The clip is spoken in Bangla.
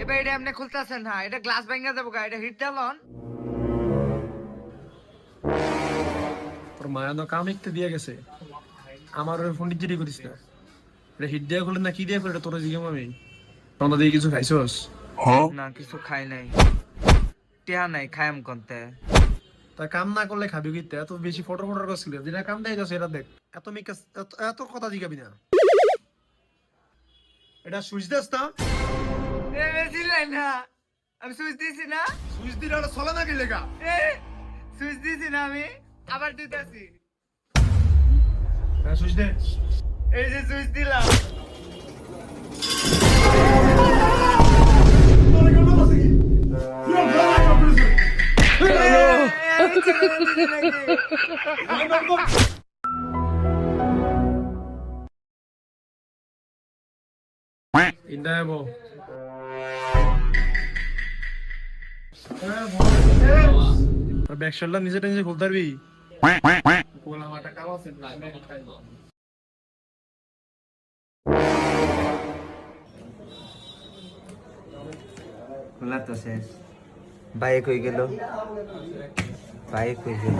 এবার এটা আপনি খুলতেছেন, হ্যাঁ এটা গ্লাস ভেঙে যাবো, এটা হিট দিলন। তোর মায়া তো কাম একটু দিয়ে গেছে, আমার ওই ফোন জিরি করিস না। এটা হিট দিয়ে খুলে না কি দিয়ে খুলে, এটা তোর জিজ্ঞাম আমি সন্ধ্যা দিয়ে কিছু খাইছস? না কিছু খাই নাই, টিয়া নাই, খাইম কোনতে। তা কাম না করলে খাবি কিতে? এত বেশি ফটো ফটো করছিল, যেটা কাম দেয় যাচ্ছে এটা দেখ। এত কথা জিগাবি না। এটা সুইচ দেস না? চিল্লাই না, আমি সুইচ দিছি না, সুইচ দিলে ওটা চলে না কি লেগা? সুইচ দিছি না আমি, আবার দিতেছি। হ্যাঁ সুইচ দে। এই যে সুইচ দিলাম। ইন্ডা বো ব্যাক শোল্ডার নিজে নিজে খুলতে পারবি? খোলা তো শেষ। বাইক হয়ে গেল, বাইক হয়ে গেল।